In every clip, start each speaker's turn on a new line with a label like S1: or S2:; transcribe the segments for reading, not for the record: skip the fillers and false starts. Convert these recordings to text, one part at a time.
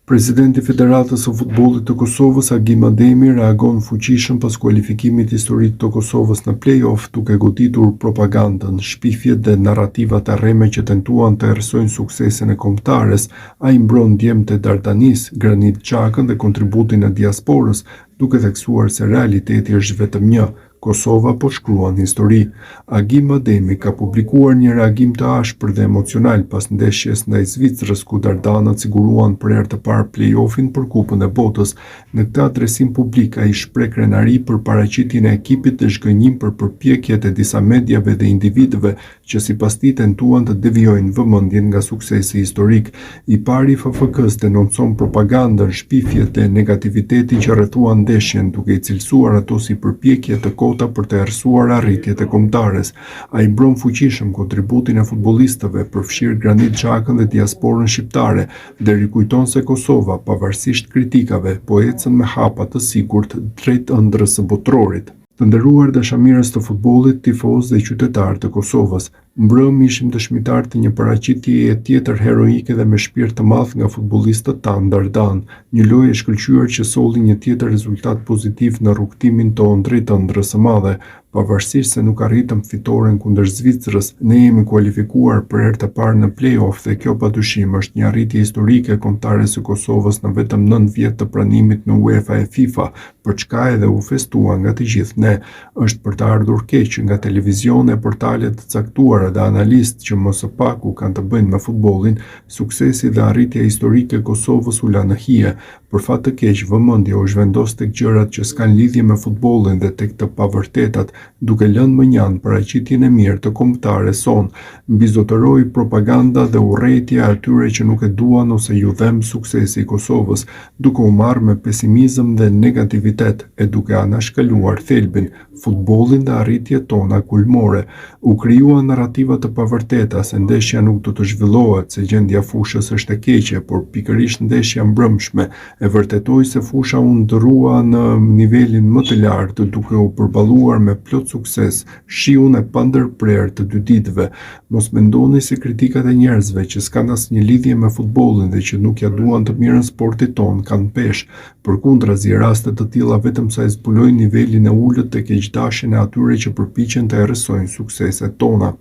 S1: Presidenti i Federatës së Futbollit të Kosovës, Agim Ademi, reagon fuqishëm pas kualifikimit historik të Kosovës në play-off, duke goditur propagandën, shpifjet dhe narrativat erreme që tentuan të erësojnë suksesin e kombëtares. Ai mbron djemtë e Dardanis, Granit Xhakën dhe kontributin e diasporës, duke theksuar se realiteti është vetëm një: Kosova po shkruan histori. Agim Ademi ka publikuar një reagim të ashpër dhe emocional pas ndeshjes ndaj Zvicrës, ku Dardanët siguruan për herë të parë play-offin për Kupën e Botës. Në këtë adresim publik, ai shpreh krenari për paraqitjen e ekipit dhe zhgënjim për përpjekjet e disa mediave dhe individëve që sipas tij tentuan të devijojnë vëmendjen nga suksesi historik. I pari i FFK-s denoncon propagandën, shpifjet dhe negativitetin që rrethuan ndeshjen, duke i cilësuar ato si përpjekje të për të erësuar arritjet e kombëtares. Ai mbron fuqishëm kontributin e futbollistëve, përfshirë Granit Xhakën dhe diasporën shqiptare, dhe rikujton se Kosova, pavarësisht kritikave, po ecën me hapa të sigurt drejt ëndrrës së botrorit. Të nderuar dashamirës të futbollit, tifozë dhe qytetarë të Kosovës, mbrëmë ishim dëshmitar të një paraqitjeje tjetër heroike dhe me shpirt të madh nga futbollistët tanë Dardan, një lojë e shkëlqyer që solli një tjetër rezultat pozitiv në rrugtimin tonë drejt ëndrrës së madhe. Pavarësisht se nuk arritëm fitoren kundër Zvicrës, ne jemi kualifikuar për herë të parë në play-off dhe kjo padyshim është një arritje historike kombëtare së Kosovës në vetëm 9 vjet të pranimit në UEFA e FIFA, për çka edhe u festua nga të gjithë ne. Është për të ardhur keq nga televizione, portale të caktuara dhe analistë që më së paku kanë të bëjnë me futbollin, suksesi dhe arritja historike e Kosovës u la në hije. Për fat të keq, vëmendja u zhvendos tek gjërat që s'kan lidhje me futbollin dhe tek të pavërtetat, duke lënë mënjan paraqitjen e mirë të kombëtares sonë. Mbizotëroi propaganda dhe urrëtia e atyre që nuk e duan ose ju dhem suksesi i Kosovës, duke u marrë me pesimizëm dhe negativitet e duke anashkaluar thelbin, futbollin dhe arritjet tona kulmore. U krijuan narrativa të pavërteta se ndeshja nuk do të zhvillohet, se gjendja fushës është e keqe, por pikërisht ndeshja mbrëmshme e vërtetoi se fusha u ndrrua në nivelin më të lartë, duke u përballuar me plot sukses shiun e pandërprer të dy ditëve. Mos mendoni si kritikat e njerëzve që s'kan asnjë lidhje me futbollin dhe që nuk ja duan të mirën sportit ton kanë peshë. Përkundrazi, raste të tilla vetëm sa e zbulojnë nivelin e ulët të keqdasjen e atyre që përpiqen të errësojnë sukseset tona.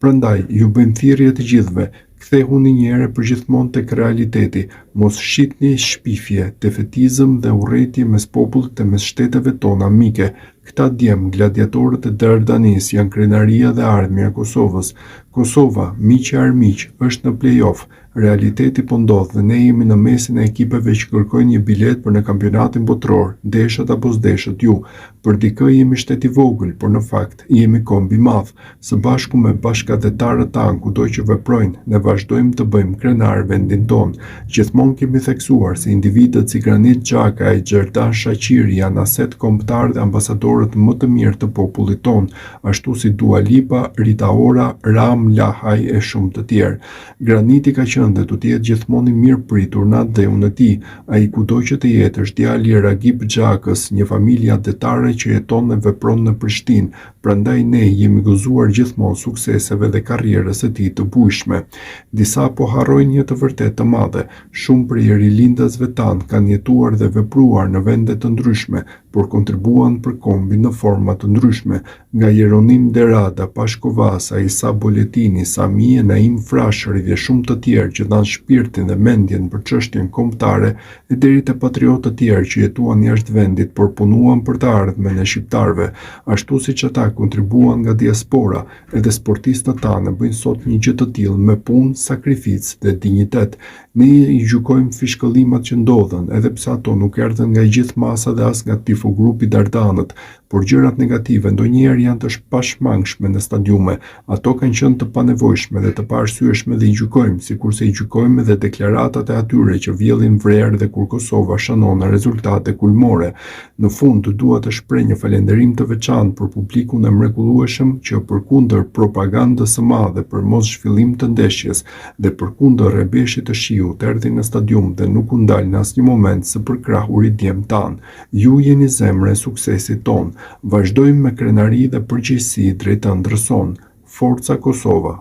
S1: Prandaj, ju bëjmë thirrje të gjithëve, kthehuni një herë përgjithmonë tek realiteti, mos shitni shpifje, defetizëm dhe urrëtie mes popullit dhe mes shteteve tona mike. Këta djem, gladiatorët e Dardanis, janë krenaria dhe ardhmja e Kosovës. Kosova, miq e armiq, është në play-off. Realiteti po ndodh dhe ne jemi në mesin e ekipeve që kërkojnë një bilet për në kampionatin botror, deshat apo s'deshat ju. Për dikë jemi shtet i vogël, por në fakt jemi komb i madh. Së bashku me bashkëdhetarët tanë kudo që veprojnë, ne vazhdojmë të bëjmë krenar vendin ton. Gjithmonë kemi theksuar se individët si Granit Xhaka e Xherdan Shaqiri janë aset kombëtar dhe ambasadorët më të mirë të popullit ton, ashtu si Dua Lipa, Rita Ora, Ram Lahaj e shumë të tjerë. Graniti ka qenë dhe do të jetë gjithmonë i mirë pritur në atë dheun e tij. Ai kudo që të jetë është djali i Ragip Xhakës, një familje adetare që jeton dhe vepron në Prishtinë. Prandaj ne jemi gëzuar gjithmonë sukseseve dhe karrierës së tij të bujshme. Disa po harrojnë një të vërtetë të madhe. Shumë prej rilindasve tanë kanë jetuar dhe vepruar në vende të ndryshme, por kontribuan për kombin në forma të ndryshme, nga Jeronim Derada, Pashko Vasa, Isa Boletini, Samie, Naim Frashëri dhe shumë të tjerë që dhanë shpirtin dhe mendjen për çështjen kombëtare, e deri te patriotë të tjerë që jetuan jashtë vendit por punuan për të ardhmen e shqiptarëve, ashtu siç ata kontribuan nga diaspora. Edhe sportistët tanë bëjnë sot një gjë të tillë me punë, sakrificë dhe dinjitet. Ne i gjykojmë fishkëllimat që ndodhen, edhe pse ato nuk erdhën nga gjithë masa dhe as nga tifogrupi Dardanët, por gjërat negative ndonjëherë janë të pashmangshme në stadiume. Ato kanë qenë të panevojshme dhe të paarsyeshme dhe i gjykojmë, sikurse i gjykojmë edhe deklaratat e atyre që vjellin vrerë dhe kur Kosova shënon rezultate kulmore. Në fund, dua të shpreh një falënderim të veçantë për publikun e mrekullueshëm që përkundër propagandës së madhe për mos zhvillim të ndeshjes dhe përkundër rebeshit të shiut erdhi në stadium dhe nuk u ndal në asnjë moment së përkrahurit djem tan. Ju jeni zemra e suksesit ton. Vazhdojmë me krenari dhe përgjegjësi drejt ëndrrës son. Forca Kosova!